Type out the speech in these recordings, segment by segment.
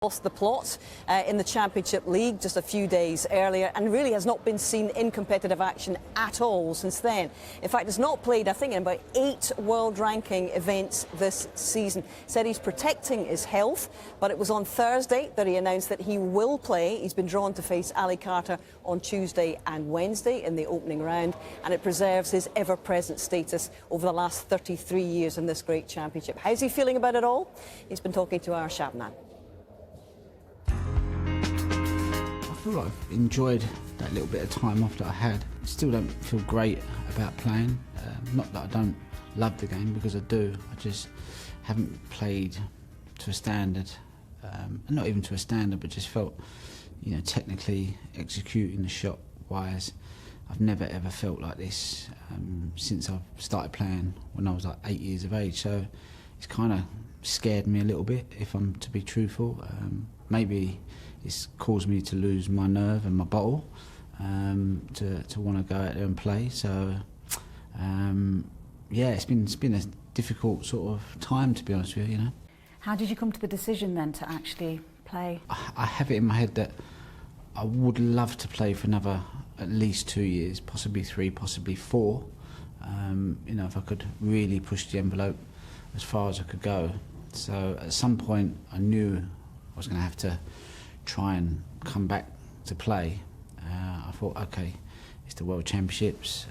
Lost the plot in the Championship League just a few days earlier and really has not been seen in competitive action at all since then. In fact, has not played, I think, in about 8 world ranking events this season. Said he's protecting his health, but it was on Thursday that he announced that he will play. He's been drawn to face Ali Carter on Tuesday and Wednesday in the opening round, and it preserves his ever-present status over the last 33 years in this great championship. How's he feeling about it all? He's been talking to our Shabnan. I feel like I've enjoyed that little bit of time off that I had. Still don't feel great about playing. Not that I don't love the game, because I do. I just haven't played to a standard, not even to a standard, but just felt, you know, technically executing the shot wise. I've never ever felt like this since I've started playing when I was like 8 years of age. So it's kind of scared me a little bit, if I'm to be truthful. Maybe it's caused me to lose my nerve and my bottle, to want to go out there and play. So yeah, it's been a difficult sort of time, to be honest with you, you know. How did you come to the decision then to actually play? I have it in my head that I would love to play for another at least 2 years, possibly 3, possibly 4. You know, if I could really push the envelope as far as I could go. So at some point I knew I was going to have to try and come back to play. I thought, okay, it's the World Championships,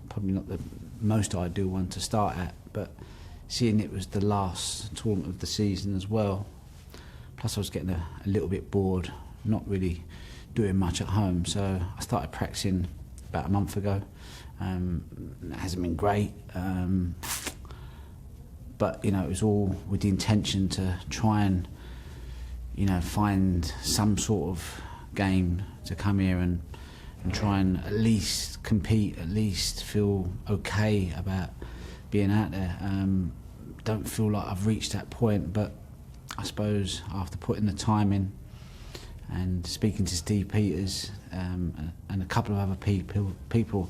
probably not the most ideal one to start at, but seeing it was the last tournament of the season as well, plus I was getting a little bit bored, not really doing much at home, so I started practicing about a month ago. It hasn't been great, but you know, it was all with the intention to try and, you know, find some sort of game to come here and try and at least compete, at least feel okay about being out there. Don't feel like I've reached that point, but I suppose after putting the time in and speaking to Steve Peters and a couple of other people,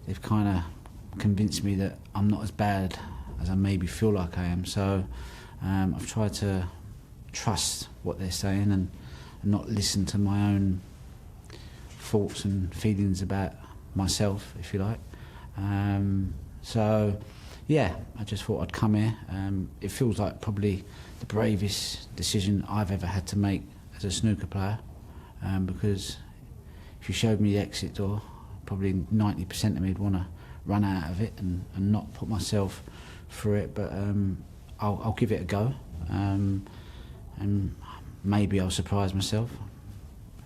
they've kind of convinced me that I'm not as bad as I maybe feel like I am. So I've tried to trust what they're saying and not listen to my own thoughts and feelings about myself, if you like. So yeah, I just thought I'd come here. It feels like probably the bravest decision I've ever had to make as a snooker player, because if you showed me the exit door, probably 90% of me would want to run out of it and not put myself through it, but I'll give it a go, and maybe I'll surprise myself.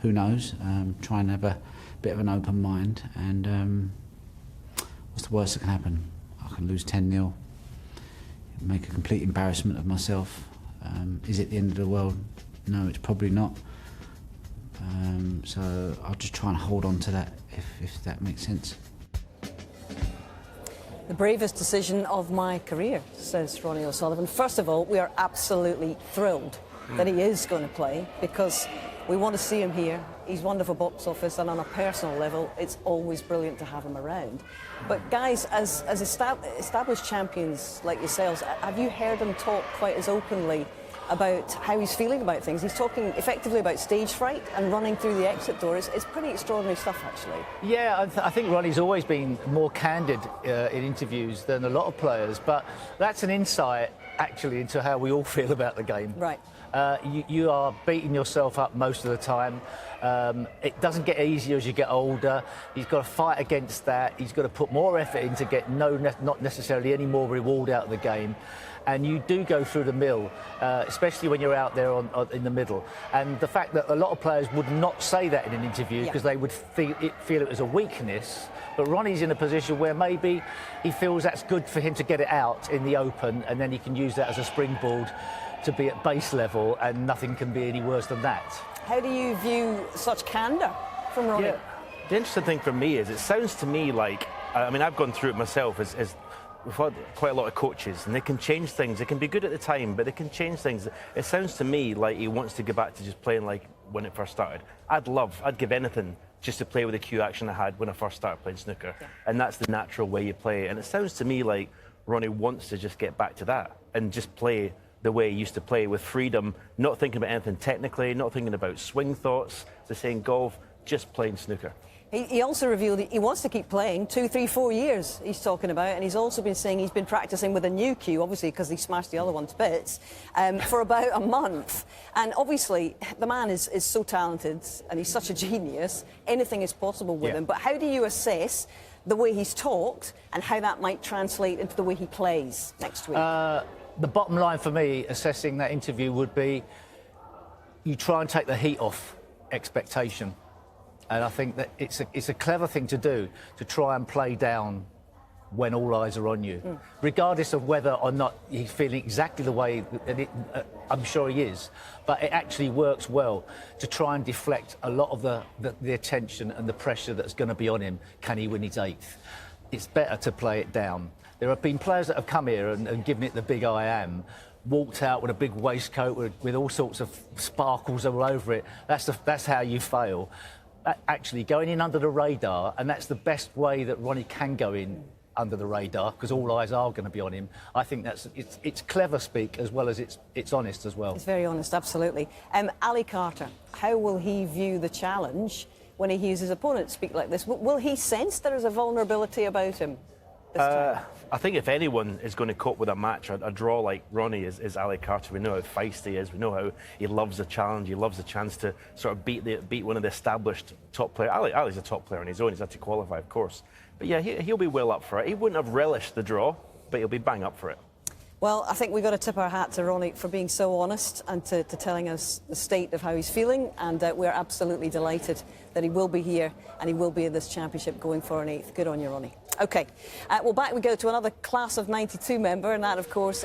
Who knows? Try and have a bit of an open mind, and what's the worst that can happen? I can lose 10-0, make a complete embarrassment of myself. Is it the end of the world? No, it's probably not. So I'll just try and hold on to that, if that makes sense. The bravest decision of my career, says Ronnie O'Sullivan. First of all, we are absolutely thrilled that he is going to play, because we want to see him here. He's wonderful box office, and on a personal level, it's always brilliant to have him around. But guys, as established champions like yourselves, have you heard him talk quite as openly about how he's feeling about things? He's talking effectively about stage fright and running through the exit door. It's pretty extraordinary stuff, actually. Yeah, I think Ronnie's always been more candid in interviews than a lot of players, but that's an insight, actually, into how we all feel about the game. Right. You are beating yourself up most of the time. It doesn't get easier as you get older. He's got to fight against that. He's got to put more effort in to get not necessarily any more reward out of the game. And you do go through the mill, especially when you're out there in the middle. And the fact that a lot of players would not say that in an interview because they would feel it was a weakness. But Ronnie's in a position where maybe he feels that's good for him to get it out in the open, and then he can use that as a springboard to be at base level, and nothing can be any worse than that. How do you view such candour from Ronnie? Yeah. The interesting thing for me is, it sounds to me like, I mean, I've gone through it myself, as we've had quite a lot of coaches, and they can change things. They can be good at the time, but they can change things. It sounds to me like he wants to go back to just playing like when it first started. I'd give anything just to play with the cue action I had when I first started playing snooker. Yeah. And that's the natural way you play. And it sounds to me like Ronnie wants to just get back to that and just play the way he used to play, with freedom, not thinking about anything technically, not thinking about swing thoughts, just saying golf, just playing snooker. He also revealed he wants to keep playing 2, 3, 4 years, he's talking about, and he's also been saying he's been practicing with a new cue, obviously because he smashed the other one to bits, for about a month. And obviously the man is so talented and he's such a genius, anything is possible with him. But how do you assess the way he's talked and how that might translate into the way he plays next week? The bottom line for me, assessing that interview, would be you try and take the heat off expectation. And I think that it's a clever thing to do, to try and play down when all eyes are on you, regardless of whether or not he's feeling exactly the way that I'm sure he is. But it actually works well to try and deflect a lot of the attention and the pressure that's going to be on him. Can he win his 8th? It's better to play it down. There have been players that have come here and given it the big I am, walked out with a big waistcoat with all sorts of sparkles all over it. That's how you fail. Actually going in under the radar, and that's the best way that Ronnie can go in under the radar, because all eyes are going to be on him. I think it's clever speak as well as it's honest as well. It's very honest, absolutely. Ali Carter, how will he view the challenge when he hears his opponent speak like this? Will he sense there is a vulnerability about him this time? I think if anyone is going to cope with a match, a draw like Ronnie is Ali Carter. We know how feisty he is. We know how he loves a challenge. He loves the chance to sort of beat one of the established top players. Ali's a top player on his own. He's had to qualify, of course. But yeah, he'll be well up for it. He wouldn't have relished the draw, but he'll be bang up for it. Well, I think we've got to tip our hat to Ronnie for being so honest and to telling us the state of how he's feeling, and we're absolutely delighted that he will be here and he will be in this championship going for an 8th. Good on you, Ronnie. OK, well, back we go to another class of 92 member, and that, of course,